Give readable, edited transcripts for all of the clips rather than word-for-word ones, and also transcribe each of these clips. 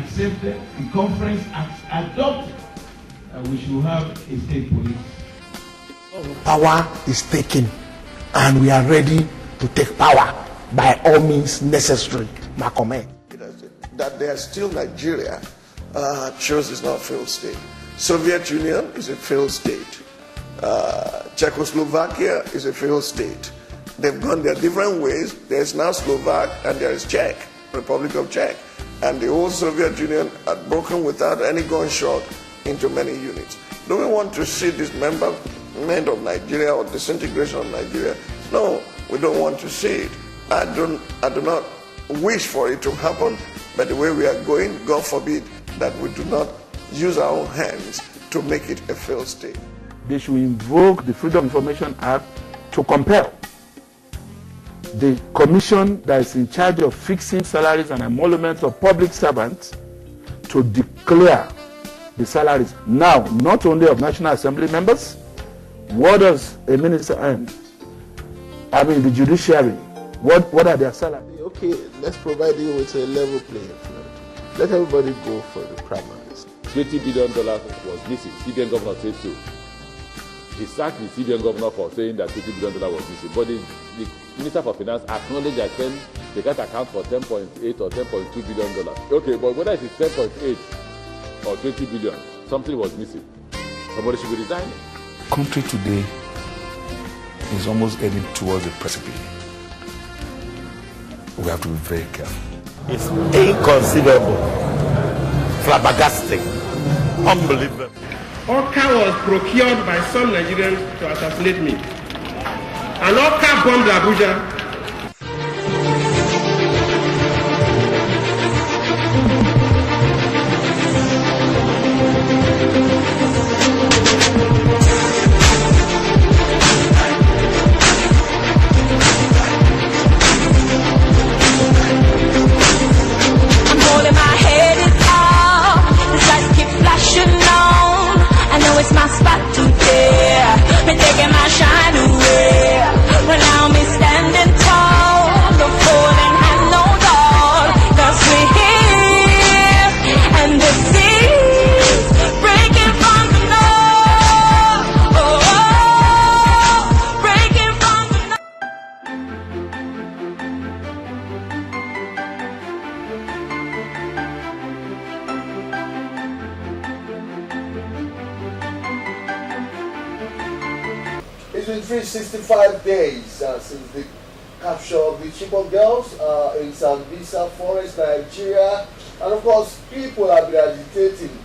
accepted, the conference adopted that we should have a state police. Power is taken, and we are ready to take power by all means necessary. My comment. That they are still Nigeria shows it's not a failed state. Soviet Union is a failed state. Czechoslovakia is a failed state. They've gone their different ways. There's now Slovak and there is Czech, Republic of Czech. And the old Soviet Union had broken without any gunshot into many units. Do we want to see dismemberment of Nigeria or disintegration of Nigeria? No, we don't want to see it. I do not wish for it to happen, but the way we are going, God forbid that we do not use our own hands to make it a failed state. They should invoke the Freedom of Information Act to compel the commission that is in charge of fixing salaries and emoluments of public servants to declare the salaries now, not only of National Assembly members. What does a minister earn? I mean, the judiciary. What are their salaries? Okay, let's provide you with a level playing field. Let everybody go for the primaries. $20 billion was missing. CBN governor said so. He sacked the CBN governor for saying that $20 billion was missing. But the Minister for Finance acknowledged that they can't account for $10.8 or $10.2 billion. Okay, but whether it's 10.8 or 20 billion, something was missing. Somebody should be resigning. Country today is almost heading towards a precipice. We have to be very careful. It's inconceivable, flabbergasting, unbelievable. Orca was procured by some Nigerians to assassinate me. An Orca bombed Abuja. It's my spot today, been taking my shine away. But now me standing tall, the falling has no dawn. 'Cause we're here, and the seas breaking from the north. Oh, breaking from the north. It's been 365 days since the capture of the Chibok girls in Sambisa Forest, Nigeria. And of course, people have been agitating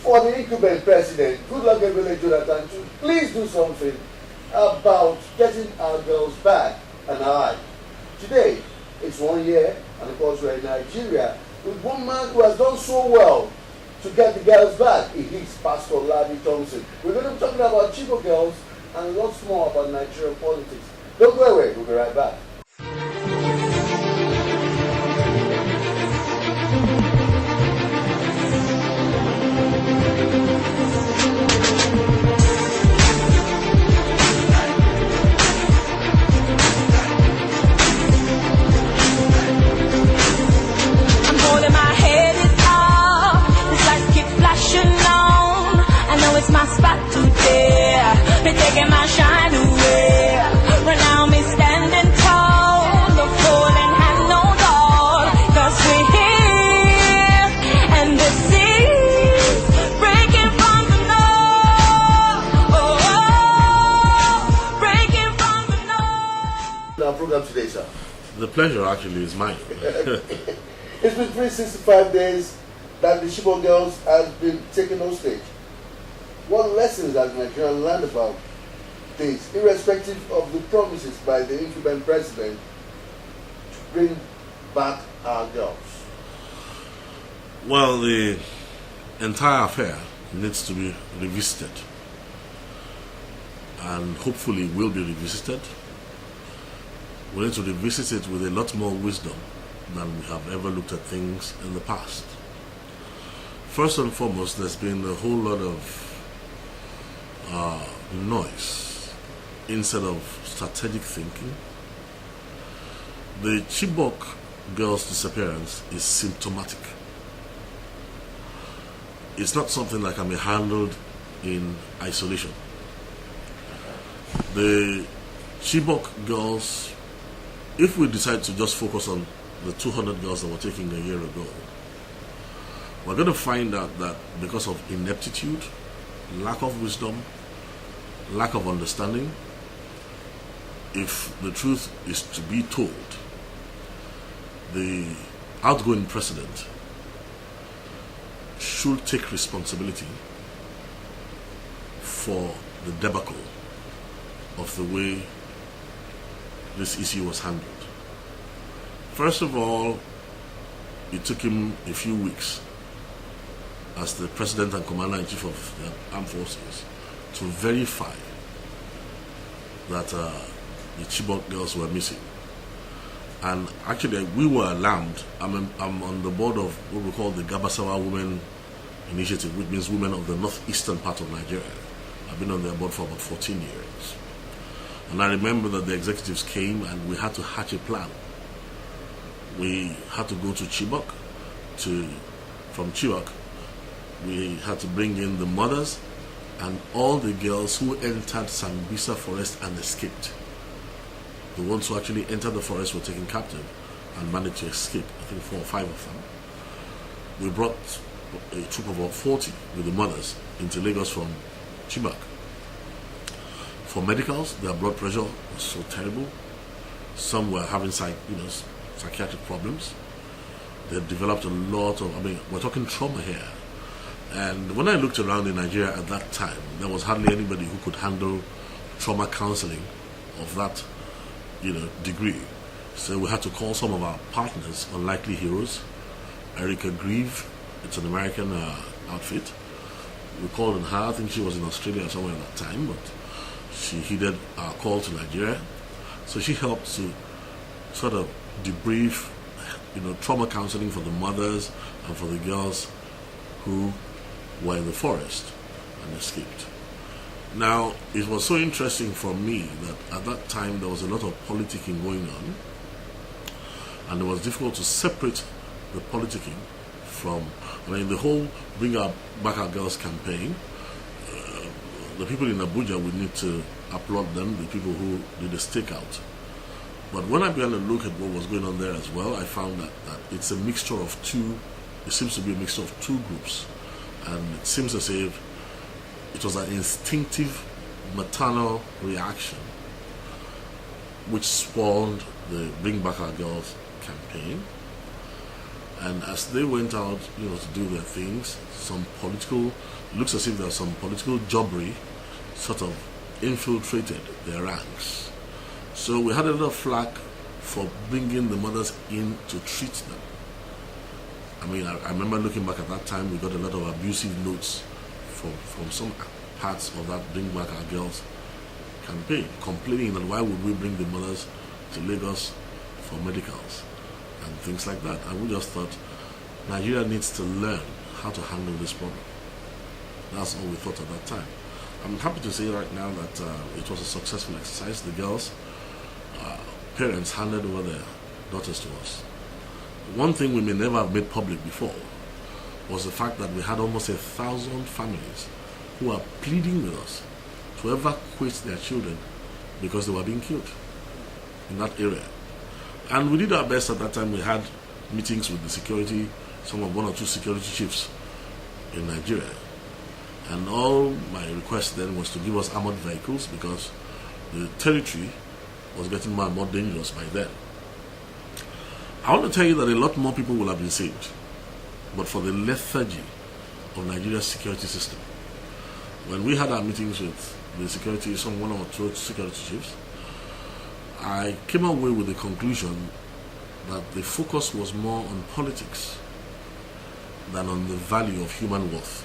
for the incumbent president, Goodluck Jonathan, to please do something about getting our girls back alive. Today, it's 1 year, and of course, we're in Nigeria with one man who has done so well to get the girls back. It is Pastor Ladi Thompson. We're going to be talking about Chibok girls and lots more about Nigerian politics. Don't go away, we'll be right back. I'm holding my head up, the lights keep flashing on. I know it's my spot today. Been taking my shine away, but now me standing tall. The falling has no dawn. 'Cause we're here, and the seas breaking from the north. Oh, breaking from the north. Our program today, sir. The pleasure actually is mine. It's been 365 days that the Chibok girls have been taken hostage. What lessons has Nigeria learned about this, irrespective of the promises by the incumbent president to bring back our girls? Well, the entire affair needs to be revisited, and hopefully will be revisited. We need to revisit it with a lot more wisdom than we have ever looked at things in the past. First and foremost, there's been a whole lot of noise instead of strategic thinking. The Chibok girls' disappearance is symptomatic it's not something that can be handled in isolation. The Chibok girls, if we decide to just focus on the 200 girls that were taken a year ago, we're going to find out that because of ineptitude, lack of wisdom, lack of understanding, if the truth is to be told, the outgoing president should take responsibility for the debacle of the way this issue was handled. First of all, it took him a few weeks as the president and commander-in-chief of the armed forces to verify that the Chibok girls were missing. And actually, we were alarmed. I'm on the board of what we call the Gabasawa Women Initiative, which means women of the northeastern part of Nigeria. I've been on their board for about 14 years. And I remember that the executives came and we had to hatch a plan. We had to go to Chibok. From Chibok, we had to bring in the mothers and all the girls who entered Sambisa forest and escaped. The ones who actually entered the forest were taken captive and managed to escape, I think 4 or 5 of them. We brought a troop of about 40 with the mothers into Lagos from Chibok. For medicals, their blood pressure was so terrible. Some were having psychiatric problems. They had developed a lot of, we're talking trauma here. And when I looked around in Nigeria at that time, there was hardly anybody who could handle trauma counseling of that degree. So we had to call some of our partners, Unlikely Heroes. Erica Grieve, it's an American outfit. We called on her. I think she was in Australia somewhere at that time, but she heeded our call to Nigeria. So she helped to sort of debrief, trauma counseling for the mothers and for the girls who were in the forest and escaped. Now, it was so interesting for me that at that time there was a lot of politicking going on, and it was difficult to separate the politicking from, the whole Bring Back Our Girls campaign. The people in Abuja would need to applaud them, the people who did the stakeout. But when I began to look at what was going on there as well, I found that it's a mixture of two, it seems to be a mixture of two groups. And it seems as if it was an instinctive maternal reaction which spawned the Bring Back Our Girls campaign. And as they went out, to do their things, looks as if there was some political jobbery sort of infiltrated their ranks. So we had a lot of flack for bringing the mothers in to treat them. I remember looking back at that time, we got a lot of abusive notes from some parts of that Bring Back Our Girls campaign, complaining that why would we bring the mothers to Lagos for medicals and things like that. And we just thought Nigeria needs to learn how to handle this problem. That's all we thought at that time. I'm happy to say right now that it was a successful exercise. The girls' parents handed over their daughters to us. One thing we may never have made public before was the fact that we had almost 1,000 families who are pleading with us to evacuate their children because they were being killed in that area. And we did our best at that time. We had meetings with the security, one or two security chiefs in Nigeria. And all my request then was to give us armored vehicles because the territory was getting more and more dangerous by then. I want to tell you that a lot more people will have been saved, but for the lethargy of Nigeria's security system. When we had our meetings with the security, one or two security chiefs, I came away with the conclusion that the focus was more on politics than on the value of human worth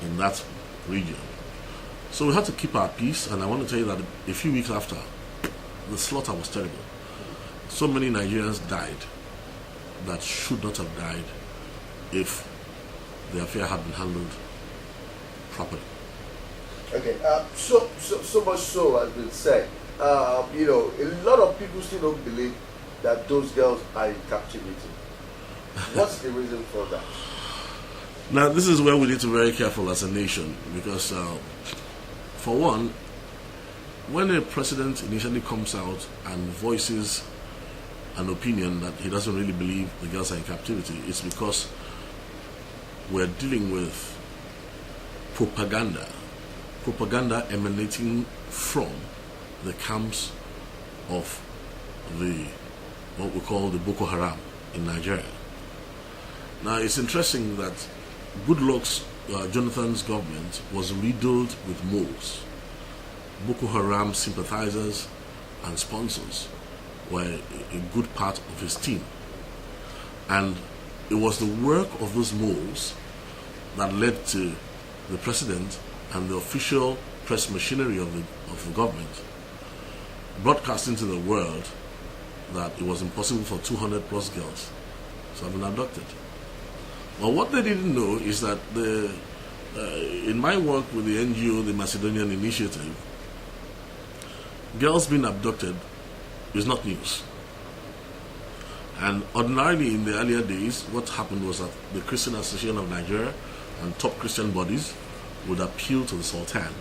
in that region. So we had to keep our peace, and I want to tell you that a few weeks after, the slaughter was terrible. So many Nigerians died that should not have died if the affair had been handled properly. Okay, so much so has been said. A lot of people still don't believe that those girls are in captivity. What's the reason for that? Now, this is where we need to be very careful as a nation, because for one, when a president initially comes out and voices an opinion that he doesn't really believe the girls are in captivity, it's because we're dealing with propaganda emanating from the camps of what we call the Boko Haram in Nigeria. Now, it's interesting that Goodluck's Jonathan's government was riddled with moles. Boko Haram sympathizers and sponsors were a good part of his team, and it was the work of those moles that led to the president and the official press machinery of the government broadcasting to the world that it was impossible for 200 plus girls to have been abducted. Well, what they didn't know is that in my work with the NGO, the Macedonian Initiative, girls being abducted is not news. And ordinarily in the earlier days, what happened was that the Christian Association of Nigeria and top Christian bodies would appeal to the Sultan,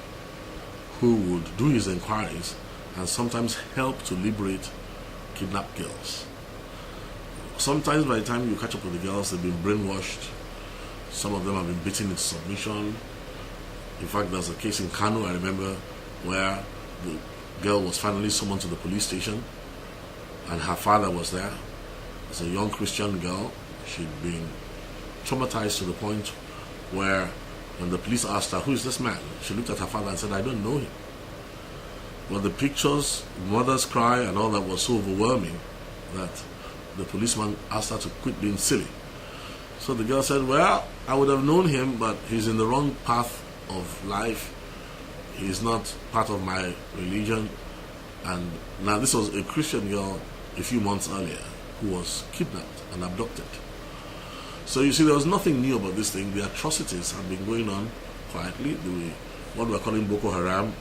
who would do his inquiries and sometimes help to liberate kidnapped girls. Sometimes by the time you catch up with the girls, they've been brainwashed. Some of them have been beaten into submission. In fact, there's a case in Kano, I remember, where the girl was finally summoned to the police station and her father was there. As a young Christian girl, she'd been traumatized to the point where when the police asked her, "Who is this man?" she looked at her father and said, "I don't know him." Well, the pictures, mother's cry and all that was so overwhelming that the policeman asked her to quit being silly. So the girl said, "Well, I would have known him, but he's in the wrong path of life. He's not part of my religion." And now this was a Christian girl a few months earlier who was kidnapped and abducted. So you see, there was nothing new about this thing. The atrocities have been going on quietly. What we're calling Boko Haram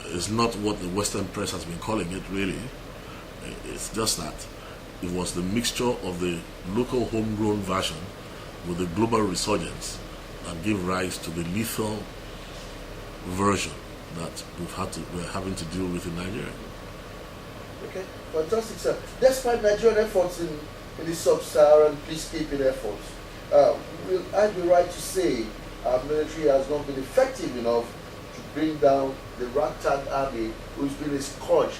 is not what the Western press has been calling it, really. It's just that it was the mixture of the local homegrown version with the global resurgence that gave rise to the lethal version that we're having to deal with in Nigeria. Okay, fantastic, sir. Despite Nigerian efforts in the sub-Saharan peacekeeping efforts, will I be right to say our military has not been effective enough to bring down the ragtag army who's been a scourge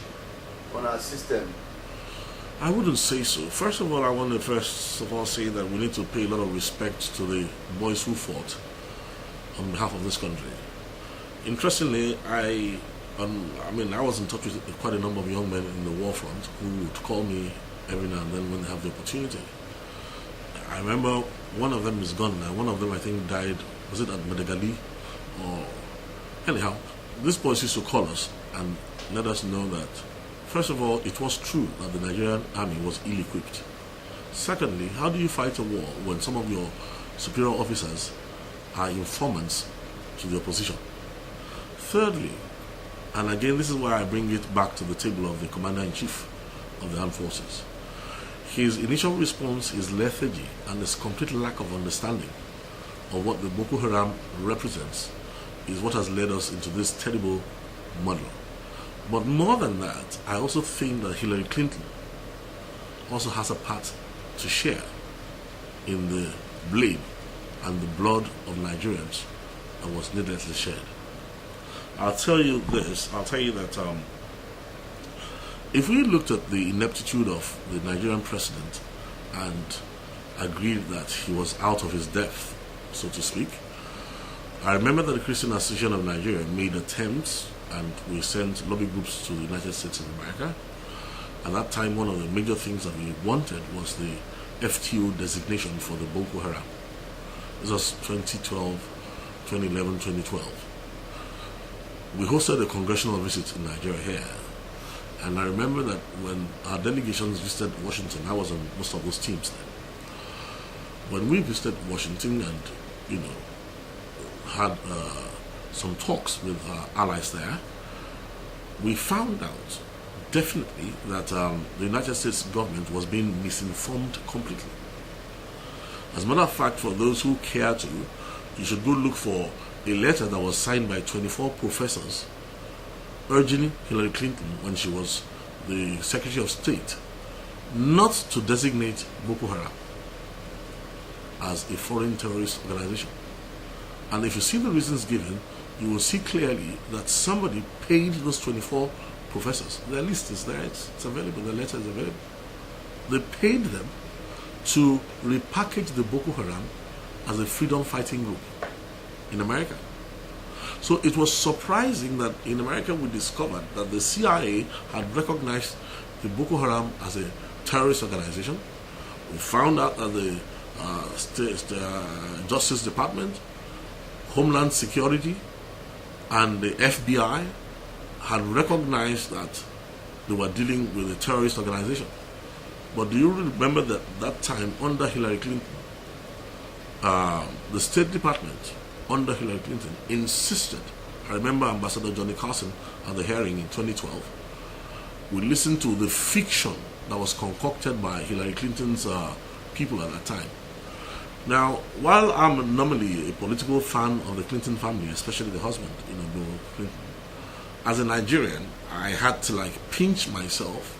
on our system? I wouldn't say so. First of all, I want to say that we need to pay a lot of respect to the boys who fought on behalf of this country. Interestingly, I was in touch with quite a number of young men in the war front who would call me every now and then when they have the opportunity. I remember one of them is gone now. One of them, I think, died, was it at Madagali? Or anyhow, these boys used to call us and let us know that, first of all, it was true that the Nigerian army was ill-equipped. Secondly, how do you fight a war when some of your superior officers are informants to the opposition? Thirdly, and again, this is why I bring it back to the table of the Commander-in-Chief of the Armed Forces. His initial response is lethargy and his complete lack of understanding of what the Boko Haram represents is what has led us into this terrible muddle. But more than that, I also think that Hillary Clinton also has a part to share in the blame and the blood of Nigerians that was needlessly shed. I'll tell you that if we looked at the ineptitude of the Nigerian president and agreed that he was out of his depth, so to speak, I remember that the Christian Association of Nigeria made attempts and we sent lobby groups to the United States of America. At that time, one of the major things that we wanted was the FTO designation for the Boko Haram. This was 2012, 2011, 2012. We hosted a congressional visit in Nigeria here. And I remember that when our delegations visited Washington, I was on most of those teams then. When we visited Washington and, had some talks with our allies there, we found out definitely that the United States government was being misinformed completely. As a matter of fact, for those who care to, you should go look for a letter that was signed by 24 professors urging Hillary Clinton, when she was the Secretary of State, not to designate Boko Haram as a foreign terrorist organization. And if you see the reasons given, you will see clearly that somebody paid those 24 professors. Their list is there, it's available, the letter is available. They paid them to repackage the Boko Haram as a freedom fighting group in America. So it was surprising that in America we discovered that the CIA had recognized the Boko Haram as a terrorist organization. We found out that the Justice Department, Homeland Security, and the FBI had recognized that they were dealing with a terrorist organization. But do you remember that that time under Hillary Clinton, the State Department under Hillary Clinton insisted, I remember Ambassador Johnny Carson at the hearing in 2012, we listened to the fiction that was concocted by Hillary Clinton's people at that time. Now, while I'm normally a political fan of the Clinton family, especially the husband, Bill Clinton, as a Nigerian, I had to pinch myself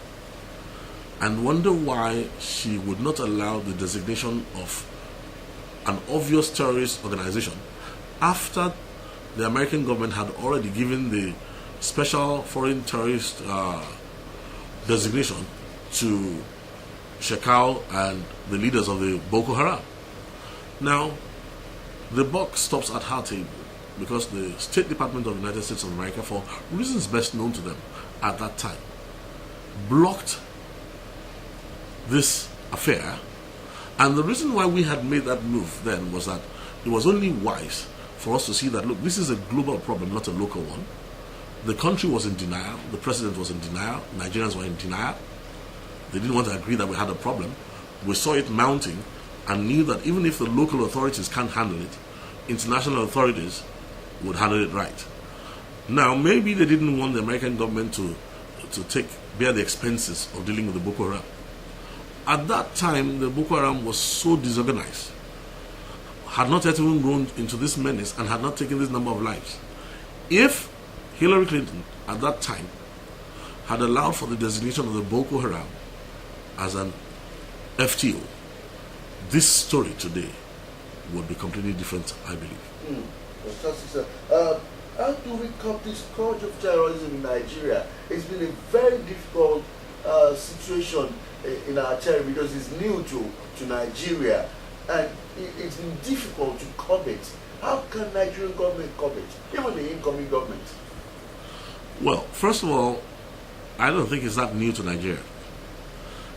and wonder why she would not allow the designation of an obvious terrorist organization after the American government had already given the special foreign terrorist designation to Shekau and the leaders of the Boko Haram. Now, the buck stops at her table because the State Department of the United States of America, for reasons best known to them at that time, blocked this affair. And the reason why we had made that move then was that it was only wise for us to see that, look, this is a global problem, not a local one. The country was in denial, the president was in denial, Nigerians were in denial. They didn't want to agree that we had a problem. We saw it mounting and knew that even if the local authorities can't handle it, international authorities would handle it right. Now, maybe they didn't want the American government to bear the expenses of dealing with the Boko Haram. At that time, the Boko Haram was so disorganized, had not yet even grown into this menace, and had not taken this number of lives. If Hillary Clinton at that time had allowed for the designation of the Boko Haram as an FTO, this story today would be completely different, I believe. Fantastic, sir. How do we curb this scourge of terrorism in Nigeria? It's been a very difficult situation in our territory because it's new to Nigeria, and it's been difficult to curb it. How can Nigerian government curb it, even the incoming government? Well, first of all, I don't think it's that new to Nigeria.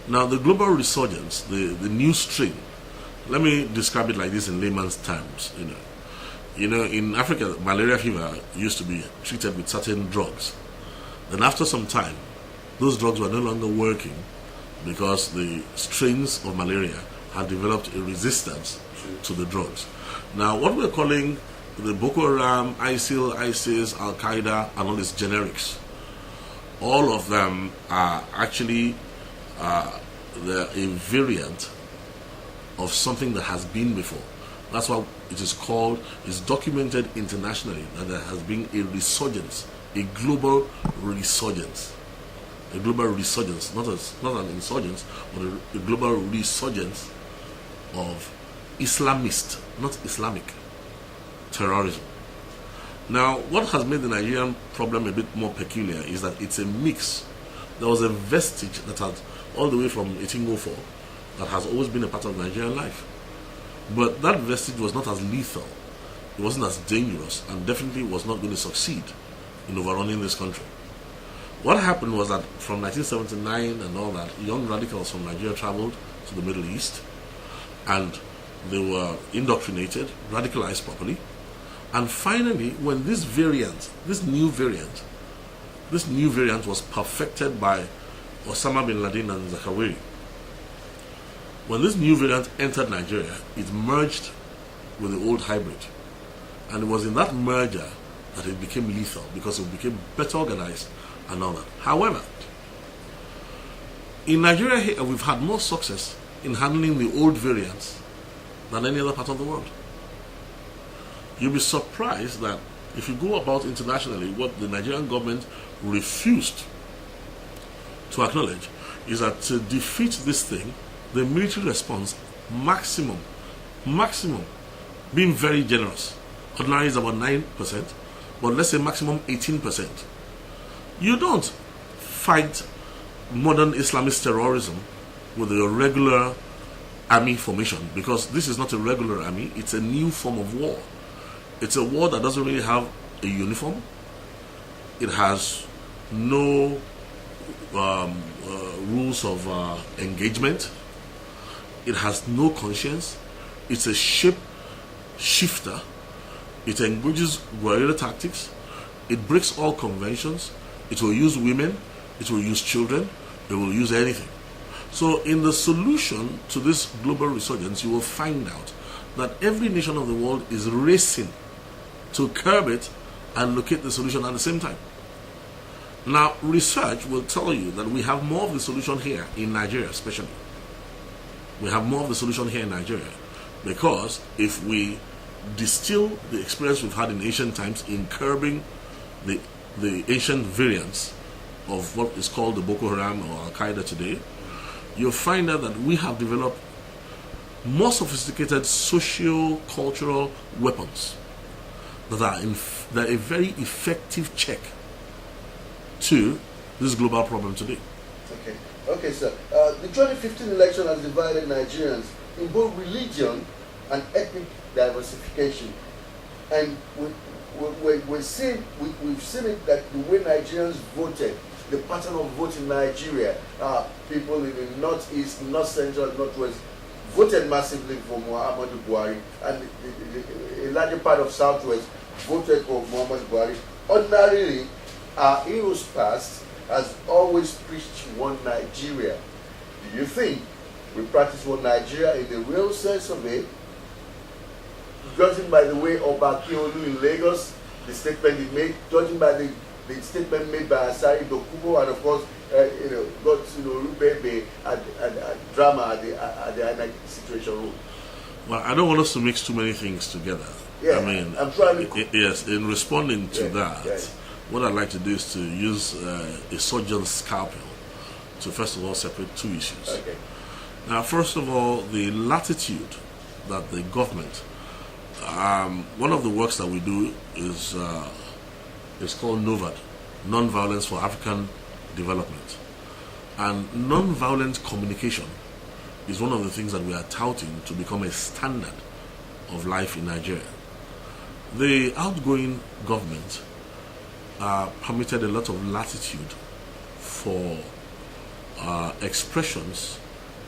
Now, the global resurgence, the new strain, let me describe it like this in layman's terms. In Africa, malaria fever used to be treated with certain drugs. Then after some time, those drugs were no longer working because the strains of malaria had developed a resistance to the drugs. Now, what we're calling the Boko Haram, ISIL, ISIS, Al-Qaeda, and all these generics, all of them are actually they're a variant of something that has been before. That's why it is called, it's documented internationally that there has been a resurgence, a global resurgence. A global resurgence, not an insurgence, but a global resurgence of Islamist, not Islamic, terrorism. Now, what has made the Nigerian problem a bit more peculiar is that it's a mix. There was a vestige that had, all the way from 1804, that has always been a part of Nigerian life. But that vestige was not as lethal, it wasn't as dangerous, and definitely was not going to succeed in overrunning this country. What happened was that from 1979 and all that, young radicals from Nigeria traveled to the Middle East, and they were indoctrinated, radicalized properly, and finally, when this new variant was perfected by Osama bin Laden and Zakawiri, when this new variant entered Nigeria, it merged with the old hybrid. And it was in that merger that it became lethal, because it became better organized and all that. However, in Nigeria here, we've had more success in handling the old variants than any other part of the world. You'll be surprised that if you go about internationally, what the Nigerian government refused to acknowledge is that to defeat this thing, the military response, maximum, being very generous, ordinary is about 9%, but let's say maximum 18%. You don't fight modern Islamist terrorism with a regular army formation, because this is not a regular army, it's a new form of war. It's a war that doesn't really have a uniform. It has no rules of engagement. It has no conscience. It's a shifter. It engages guerrilla tactics. It breaks all conventions. It will use women. It will use children. It will use anything. So in the solution to this global resurgence, you will find out that every nation of the world is racing to curb it and locate the solution at the same time. Now, research will tell you that we have more of the solution here in Nigeria, especially. We have more of the solution here in Nigeria because if we distill the experience we've had in ancient times in curbing the ancient variants of what is called the Boko Haram or Al-Qaeda today, you'll find out that we have developed more sophisticated socio-cultural weapons that are a very effective check to this global problem today. Okay, sir. The 2015 election has divided Nigerians in both religion and ethnic diversification, and we've seen it that the way Nigerians voted, the pattern of vote in Nigeria, people in the northeast, north central, northwest voted massively for Muhammadu Buhari, and a larger part of southwest voted for Muhammadu Buhari. Ordinarily, our heroes past has always preached one Nigeria. Do you think we practice one Nigeria in the real sense of it? Judging by the way Oba Akiolu in Lagos, the statement he made, judging by the statement made by Asari Dokubo, and of course, Rubebe and drama at the INEC situation room. Well, I don't want us to mix too many things together. Yeah, I mean, I'm trying to. Yes, in responding to that, what I'd like to do is to use a surgeon's scalpel to first of all separate two issues. Okay. Now, first of all, the latitude that the government, one of the works that we do is called NOVAD, Non-Violence for African Development. And non-violent communication is one of the things that we are touting to become a standard of life in Nigeria. The outgoing government permitted a lot of latitude for expressions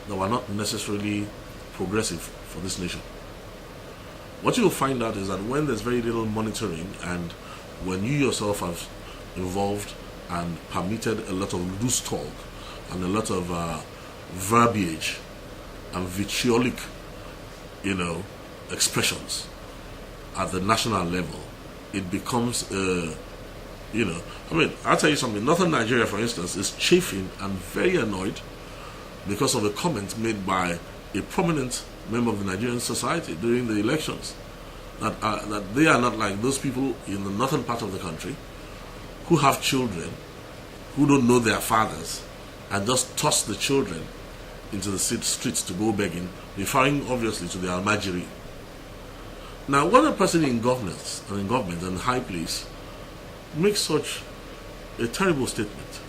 that were not necessarily progressive for this nation. What you'll find out is that when there's very little monitoring and when you yourself have involved and permitted a lot of loose talk and a lot of verbiage and vitriolic, expressions at the national level, it becomes, I'll tell you something. Northern Nigeria, for instance, is chafing and very annoyed because of a comment made by a prominent member of the Nigerian society during the elections, that they are not like those people in the northern part of the country who have children who don't know their fathers and just toss the children into the streets to go begging, referring obviously to the Almajiri. Now, when a person in government and high place makes such a terrible statement,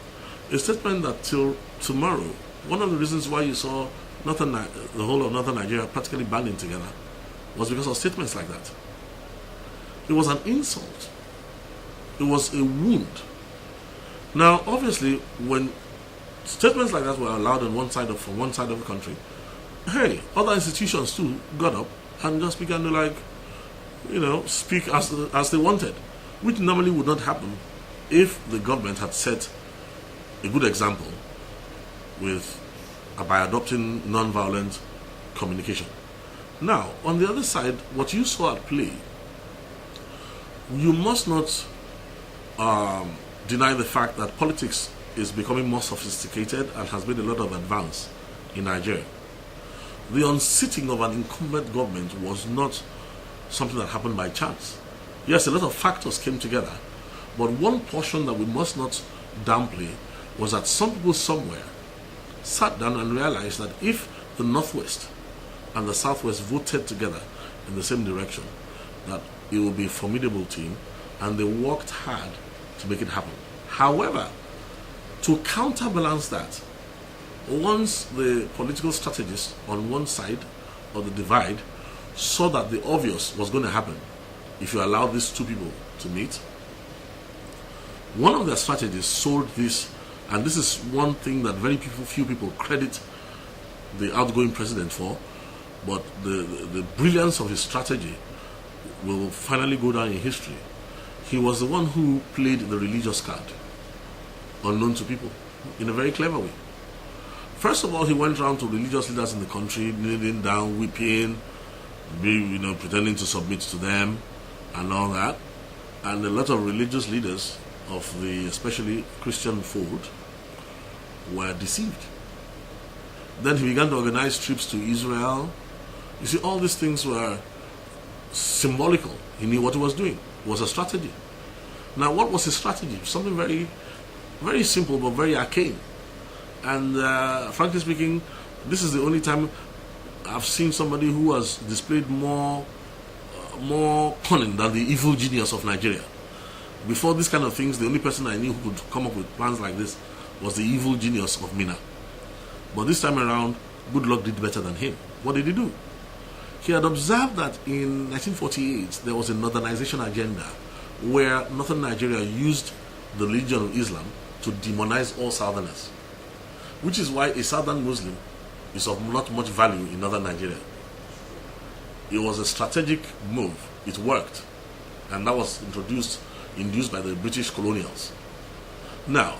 a statement that till tomorrow, one of the reasons why you saw the whole of northern Nigeria practically banding together was because of statements like that. It was an insult. It was a wound. Now, obviously, when statements like that were allowed from one side of the country, hey, other institutions too got up and just began to speak as they wanted, which normally would not happen if the government had set a good example by adopting non-violent communication. Now, on the other side, what you saw at play, you must not deny the fact that politics is becoming more sophisticated and has made a lot of advance in Nigeria. The unseating of an incumbent government was not something that happened by chance. Yes, a lot of factors came together, but one portion that we must not downplay was that some people somewhere sat down and realized that if the Northwest and the Southwest voted together in the same direction, that it will be a formidable team, and they worked hard to make it happen. However, to counterbalance that, once the political strategists on one side of the divide saw that the obvious was going to happen if you allow these two people to meet, one of their strategists sold this, and this is one thing that few people credit the outgoing president for, but the brilliance of his strategy will finally go down in history. He was the one who played the religious card, unknown to people, in a very clever way. First of all, he went around to religious leaders in the country, kneeling down, weeping, pretending to submit to them, and all that. And a lot of religious leaders of the especially Christian fold were deceived. Then he began to organize trips to Israel. You see, all these things were symbolical. He knew what he was doing. It was a strategy. Now, what was his strategy? Something very, very simple but very arcane. And frankly speaking, this is the only time I've seen somebody who has displayed more cunning than the evil genius of Nigeria. Before these kind of things, the only person I knew who could come up with plans like this was the evil genius of Mina. But this time around, Goodluck did better than him. What did he do? He had observed that in 1948 there was a northernization agenda where northern Nigeria used the religion of Islam to demonize all southerners, which is why a southern Muslim is of not much value in northern Nigeria. It was a strategic move. It worked, and that was induced by the British colonials. Now,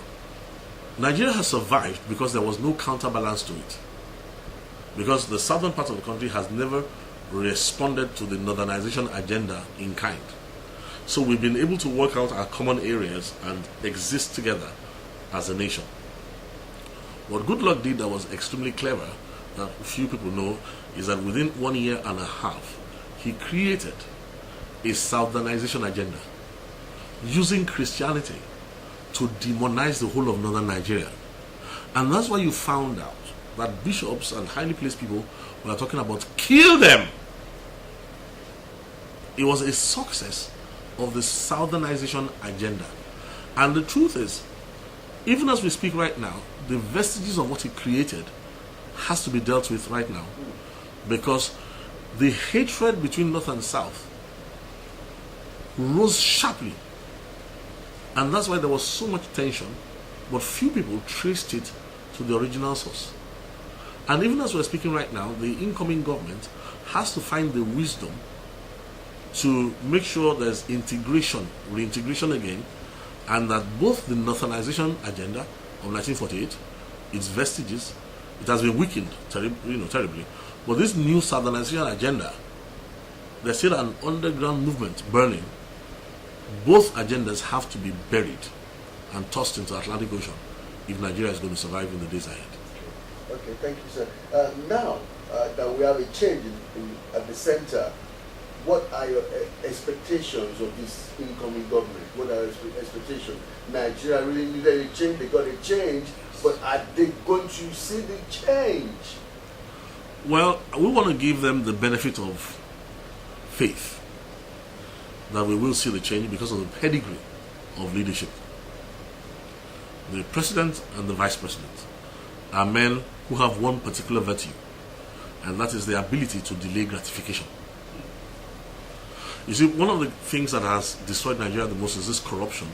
Nigeria has survived because there was no counterbalance to it. Because the southern part of the country has never responded to the northernization agenda in kind. So we've been able to work out our common areas and exist together as a nation. What Goodluck did that was extremely clever, that few people know, is that within 1 year and a half, he created a southernization agenda using Christianity to demonize the whole of northern Nigeria. And that's why you found out that bishops and highly placed people were talking about kill them. It was a success of the southernization agenda. And the truth is, even as we speak right now, the vestiges of what he created has to be dealt with right now, because the hatred between North and South rose sharply, and that's why there was so much tension, but few people traced it to the original source. And even as we're speaking right now, the incoming government has to find the wisdom to make sure there's reintegration again, and that both the northernization agenda of 1948, its vestiges, it has been weakened terribly, but this new southernization agenda, there's still an underground movement burning. Both agendas have to be buried and tossed into the Atlantic Ocean if Nigeria is going to survive in the days ahead. Okay, thank you, sir. Now that we have a change at the center, what are your expectations of this incoming government? What are your expectations? Nigeria really needed a change. They got a change, but are they going to see the change? Well, we want to give them the benefit of faith that we will see the change because of the pedigree of leadership. The president and the vice president are men who have one particular virtue, and that is the ability to delay gratification. You see, one of the things that has destroyed Nigeria the most is this corruption,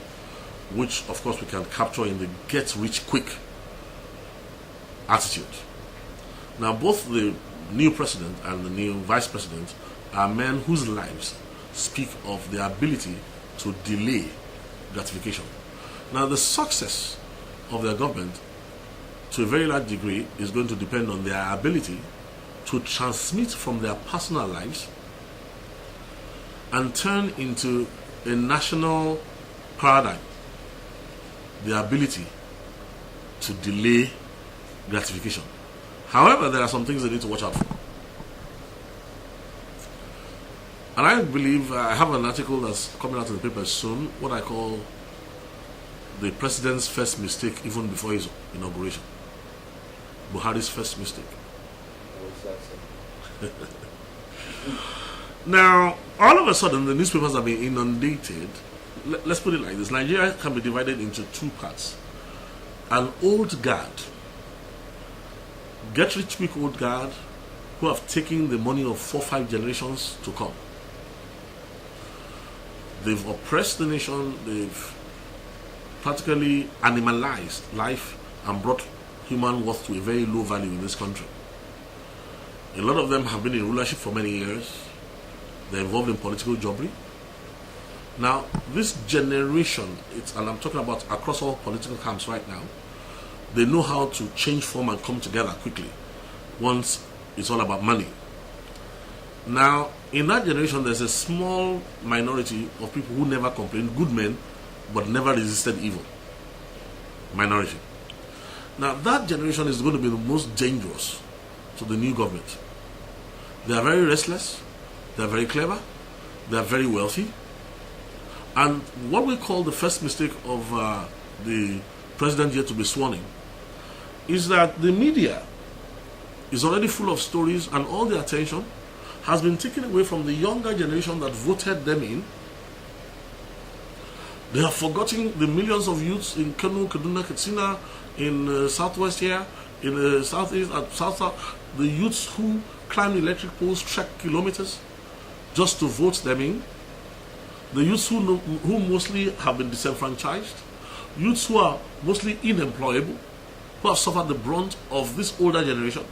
which of course we can capture in the get-rich-quick attitude. Now, both the new president and the new vice president are men whose lives speak of their ability to delay gratification. Now, the success of their government, to a very large degree, is going to depend on their ability to transmit from their personal lives and turn into a national paradigm the ability to delay gratification. However, there are some things they need to watch out for. And I believe I have an article that's coming out in the paper soon, what I call the president's first mistake even before his inauguration. Buhari's first mistake. Now, all of a sudden, the newspapers have been inundated. Let's put it like this. Nigeria can be divided into two parts. An old guard, get-rich-quick old guard, who have taken the money of 4 or 5 generations to come. They've oppressed the nation, they've practically animalized life and brought human worth to a very low value in this country. A lot of them have been in rulership for many years. They're involved in political jobbery. Now, this generation, and I'm talking about across all political camps right now, they know how to change form and come together quickly once it's all about money. Now, in that generation, there's a small minority of people who never complained, good men, but never resisted evil. Minority. Now, that generation is going to be the most dangerous to the new government. They are very restless, they are very clever, they are very wealthy. And what we call the first mistake of the president yet to be sworn in is that the media is already full of stories, and all the attention has been taken away from the younger generation that voted them in. They have forgotten the millions of youths in Kano, Kaduna, Katsina, in southwest here, in southeast, and south, the youths who climbed electric poles, trekked kilometers just to vote them in. The youths who mostly have been disenfranchised, youths who are mostly unemployable, who have suffered the brunt of this older generation.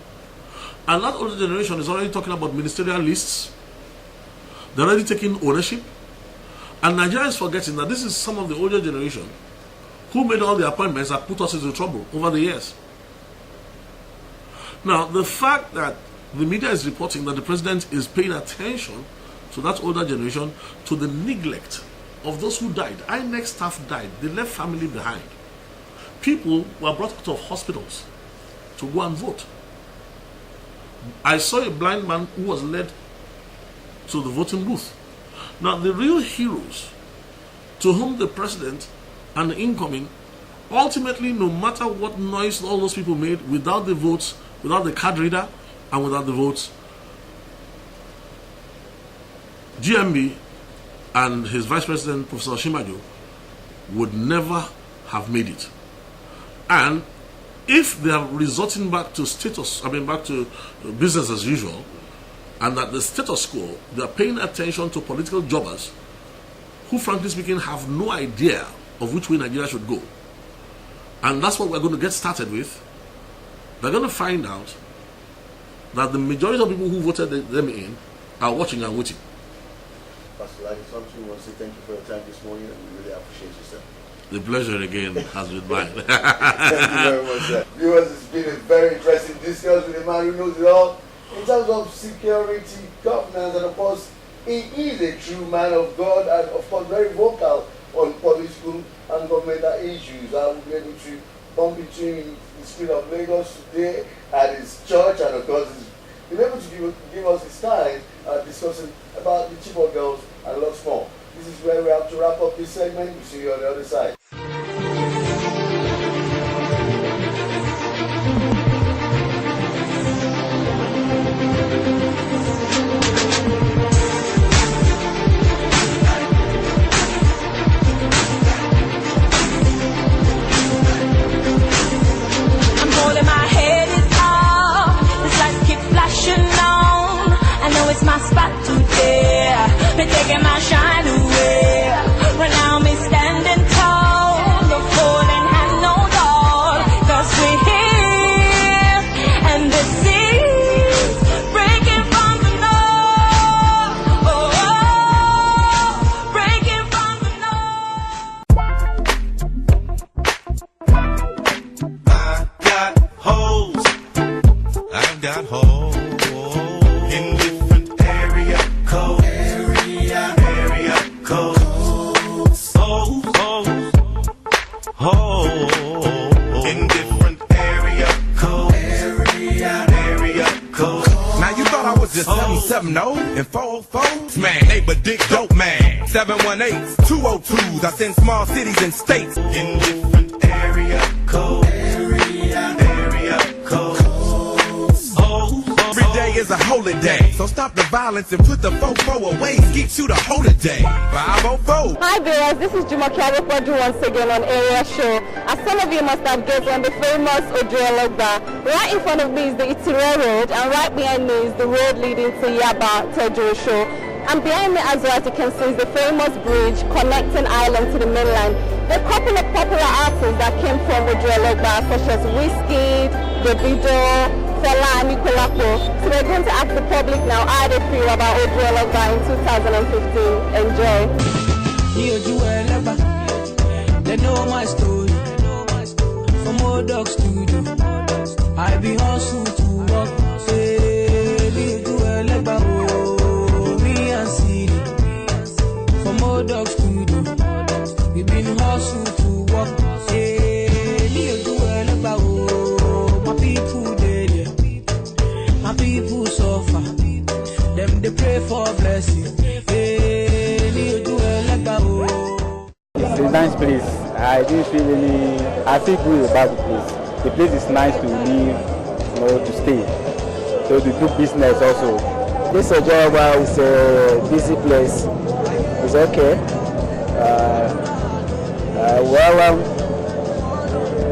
And that older generation is already talking about ministerial lists. They're already taking ownership. And Nigeria is forgetting that this is some of the older generation who made all the appointments that put us into trouble over the years. Now, the fact that the media is reporting that the president is paying attention to that older generation, to the neglect of those who died. INEC staff died. They left family behind. People were brought out of hospitals to go and vote. I saw a blind man who was led to the voting booth. Now, the real heroes to whom the president and the incoming, ultimately, no matter what noise all those people made, without the votes, without the card reader, and without the votes, GMB and his vice president, Professor Shimajo, would never have made it. And if they are resorting back to back to business as usual, and that the status quo, they are paying attention to political jobbers who, frankly speaking, have no idea of which way Nigeria should go. And that's what we're going to get started with. They're going to find out that the majority of people who voted them in are watching and waiting. Pastor Ladi Thompson, we want to say thank you for your time this morning, and we really appreciate you, sir. The pleasure again has been mine. Thank you very much, sir. Viewers, it's been a very interesting discussion with a man who knows it all in terms of security, governance, and of course, he is a true man of God, and of course, very vocal on political and governmental issues. I will be able to bump into him in the street of Lagos today at his church, and of course, he's been able to give us his time discussing about the Chibok girls and lots more. This is where we have to wrap up this segment. We'll see you on the other side. I'm holding my head up, the lights keep flashing on. I know it's my spot today, they're taking my shine away. Right now me standing tall, the falling hand no door, 'cause we're here, and the seas breaking from the north, breaking from the north. I've got holes in different area codes. In different area codes. code. Now you thought I was just 770 and 404? Man, neighbor dick dope man. 718s, 202s. I send small cities and states in different area codes. Area codes. Every day is a holy day, so stop the violence and put the fofo away. Get you the holiday. 504. Hi viewers, this is Chibok once again on Area Show. As some of you must have guessed, on the famous Ojuelogba. Right in front of me is the Itire Road, and right behind me is the road leading to Yaba Tejo Show. And behind me as well, as you can see, is the famous bridge connecting Ireland to the mainland. There are a couple of popular artists that came from Ojuelogba, such as Whiskey, Davido, Fela and Nikolapo. So we're going to ask the public now how they feel about Ojuelogba in 2015. Enjoy. They know my story. From old dogs to do. I be hustle to work. Say, Ojuelogba, oh, me and see. From old dogs to do. We been hustle to work. Say, Ojuelogba, oh, my people dead. My people suffer. Them they pray for blessing. It's a nice place. I didn't feel any. I feel good about the place. The place is nice to live, to stay. So to do business also. This Ojuelogba is a busy place. It's okay.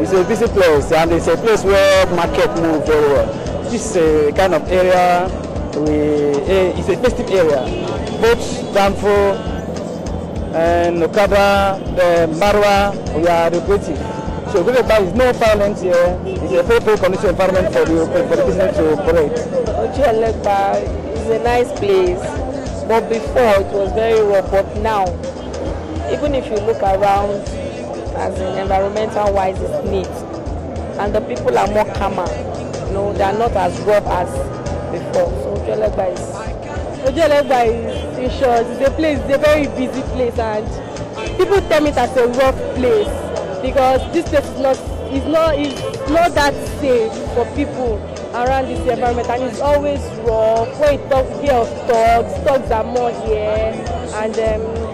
It's a busy place, and it's a place where market move very well. This is a kind of area. It's a festive area. Both Danfo and Okada, the Marwa, we are lucrative. So Ojuelogba is no violence here. It's a very conducive environment for the business to operate. Ojuelogba is a nice place, but before it was very rough. But now, even if you look around, as in environmental wise, it's neat, and the people are more calmer. They are not as rough as before. So Ojuelogba is, in short, it's a place, it's a very busy place, and people term it as a rough place because this place is not that safe for people around this environment, and it's always rough. When you hear of thugs are more here, and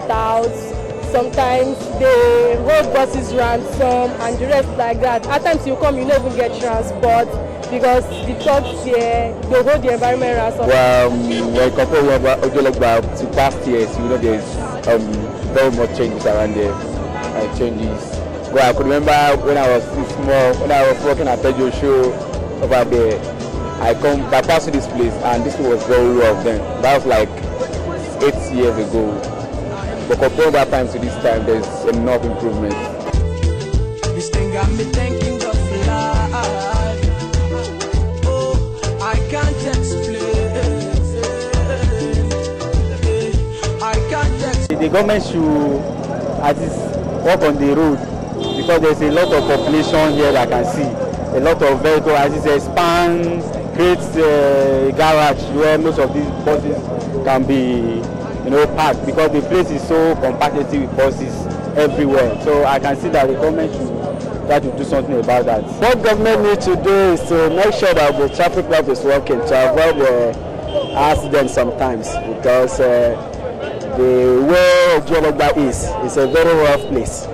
touts. Sometimes they road buses ransom and the rest like that. At times you come, you don't even get transport because the thugs here, they hold the environment ransom. Well, when you compare Ojuelogba to past years, there's very much changes around there. Changes. Well, I could remember when I was small, when I was working at Tejo Show over there, I passed to this place and this was very rough then. That was like 8 years ago. But compared that time to this time, there's enough improvement. This thing got me thinking of life. Oh, I can't explain. I can't explain. The government should at least work on the road because there's a lot of population here that I can see. A lot of vehicles, as it expand, creates a garage where most of these buses can be parked because the place is so compacted with buses everywhere. So I can see that the government should try to do something about that. What government needs to do is to make sure that the traffic light is working to avoid accidents sometimes because the way Ojuelogba is a very rough place.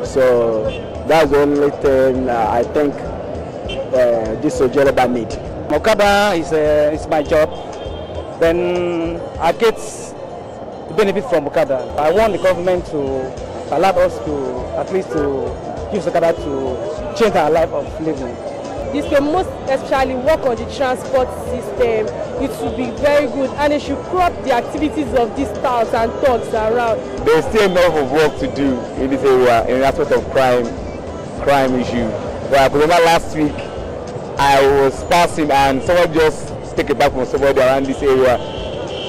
So that's the only thing I think this Ojuelogba need. Okada is my job. Then I get benefit from Okada. I want the government to allow us to at least to use Okada to change our life of living. This can most especially work on the transport system. It should be very good, and it should crop the activities of these touts and thugs around. There's still enough of work to do in this area in the aspect of crime issue. But I remember last week I was passing and someone just take it back from somebody around this area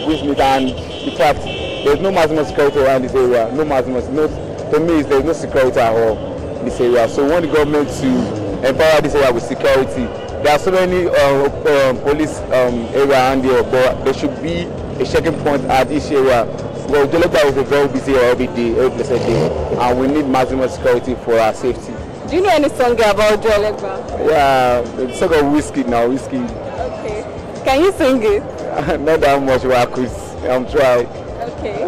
with me, and in fact there's no maximum security around this area. To me there's no security at all in this area. So we want the government to empower this area with security. There are so many police area around here, but there should be a checking point at each area. Well, Ojuelogba is a very busy area every blessed day, and we need maximum security for our safety. Do you know any song about Ojuelogba? Yeah, the song of Whiskey now, Whiskey. Okay. Can you sing it? Not that much, but I'm trying. Okay.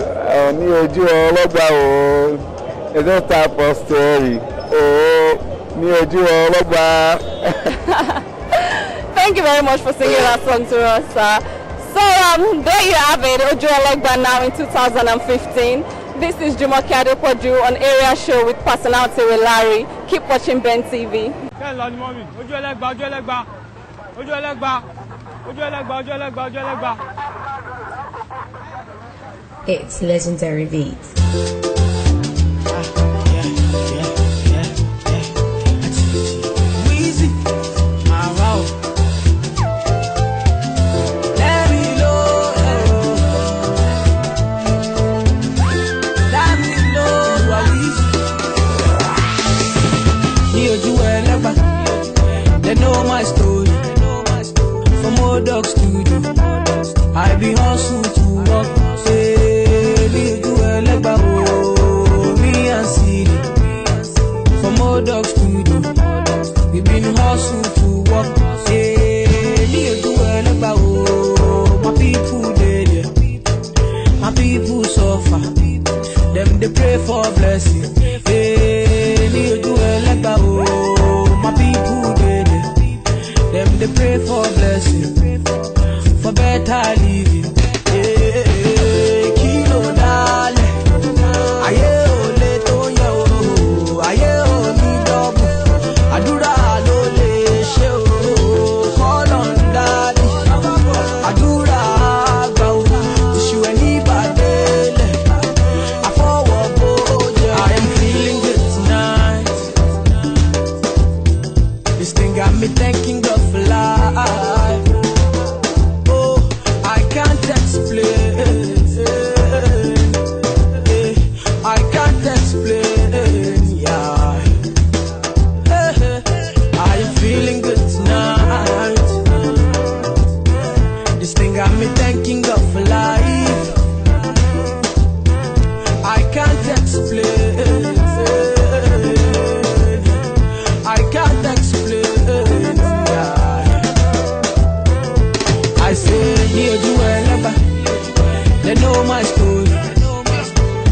It's not time for story. Thank you very much for singing that song to us, sir. So there you have it, Ojo Ologba now in 2015. This is Jumoke Adepoju on Area Show with personality with Larry. Keep watching Ben TV. It's legendary beats. They know my story. From old dogs to do. I be hustle to work. Say, me and City. From old dogs to do. We been hustle to work. Say, my people dead. My people suffer. Them they pray for blessing. My people dead. Them they pray for blessing, for better living. Kilo dale, aye ole to yo, aye oni double. Adura lo le she o, call on daddy. Adura agba o, issue any badele. I forward boja. I am feeling good tonight. This thing got me thanking God for life. Oh, I can't explain. I can't explain. Yeah. I am feeling good tonight. This thing got me thanking God for life. I can't explain. I can't explain. I say, near you wherever. They know my story.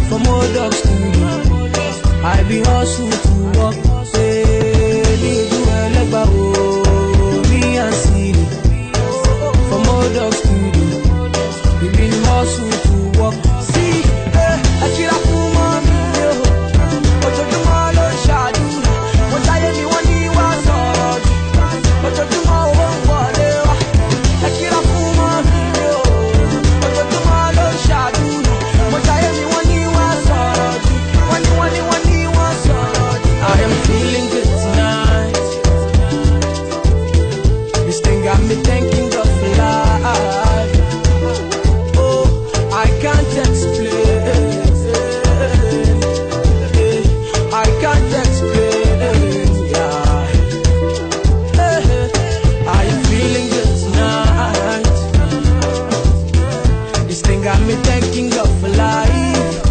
From old dogs to you. I be hustle to walk. Say, near you wherever. Me and City. From old dogs to you. We been hustle to walk. See, I feel like mommy, yo. But you do my love, shadow. What I am, you want me was all. But you do my own whatever. I kill a fool, mommy, yo. But you do my love, shadow. What I am, you want me was all. When you was all. I am feeling good tonight. This thing got me thanking God for life. Oh, I can't explain. I can't explain. Yeah. I am feeling good tonight. This thing got me thanking God for life.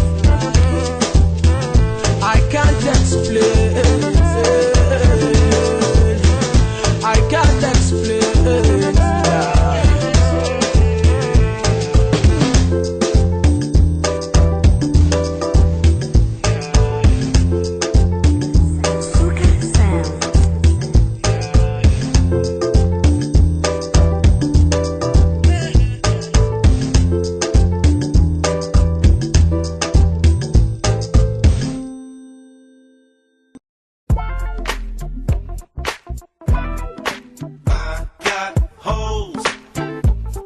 I can't explain. I can't explain.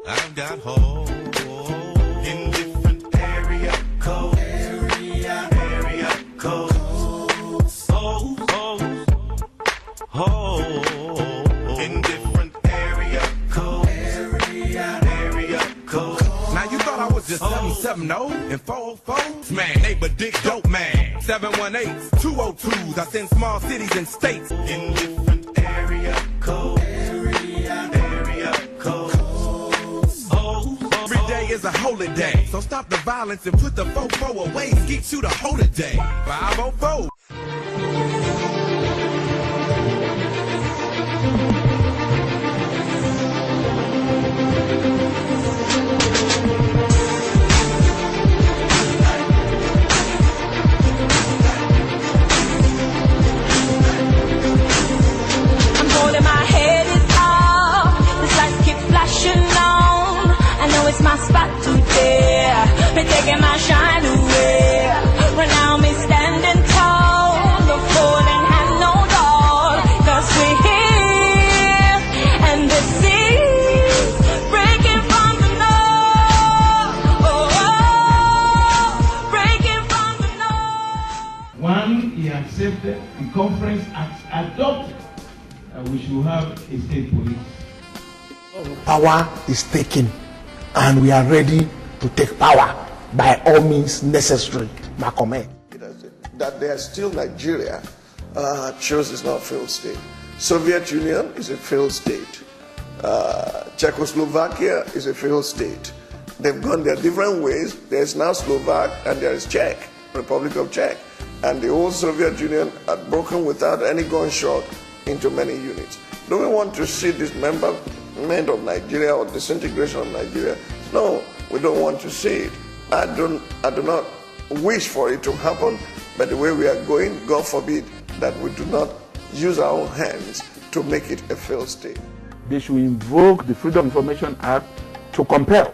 I've got holes in different area codes. Area codes. Holes in different area codes. Area codes. Now you thought I was just 770 and 404? Man, neighbor dick dope man. 718s, 202s. I send small cities and states in different area codes. Area codes. Every day is a holiday, so stop the violence and put the 4-4 away. Get you the whole day. 504. the conference adopted we should have a state police. Power is taken, and we are ready to take power by all means necessary. My comment. That they are still Nigeria shows it's not a failed state. Soviet Union is a failed state. Czechoslovakia is a failed state. They've gone their different ways. There's now Slovak and there is Czech, Republic of Czech. And the old Soviet Union had broken without any gunshot into many units. Do we want to see dismemberment of Nigeria or disintegration of Nigeria? No, we don't want to see it. I do not wish for it to happen, but the way we are going, God forbid that we do not use our own hands to make it a failed state. They should invoke the Freedom of Information Act to compel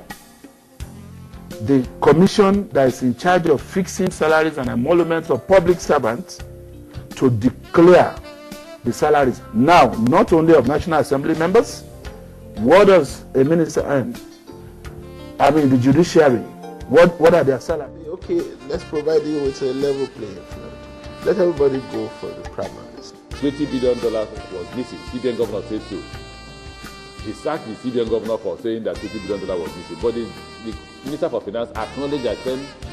the commission that is in charge of fixing salaries and emoluments of public servants to declare the salaries now, not only of National Assembly members. What does a minister earn? I mean, the judiciary, what are their salaries? Okay, let's provide you with a level playing field. Let everybody go for the primaries. $20 billion was missing. CBN governor said so. He sacked the CBN governor for saying that $20 billion was missing. But the Minister for Finance acknowledged that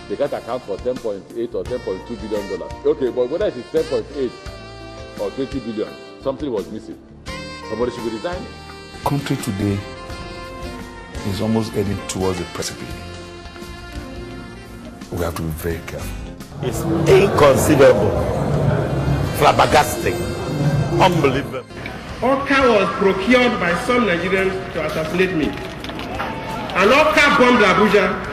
they can't account for $10.8 or $10.2 billion. Okay, but whether it's 10.8 or 20 billion, something was missing. Somebody should be resigning. Country today is almost heading towards a precipice. We have to be very careful. It's inconceivable, flabbergasting, unbelievable. Orca was procured by some Nigerians to assassinate me. An Orca bombed Abuja.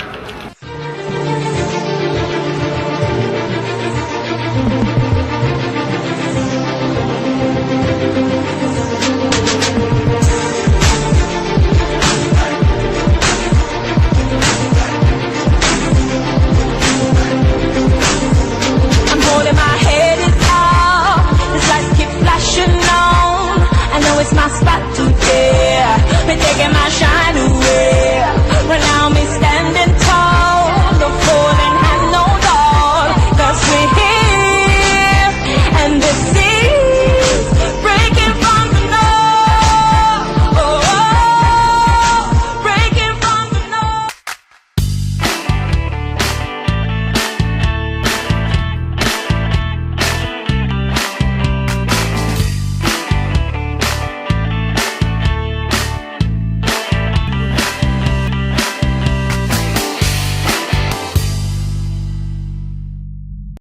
I'm holding my head up, this lights keep flashing on. I know it's my spot today, they're taking my shine away.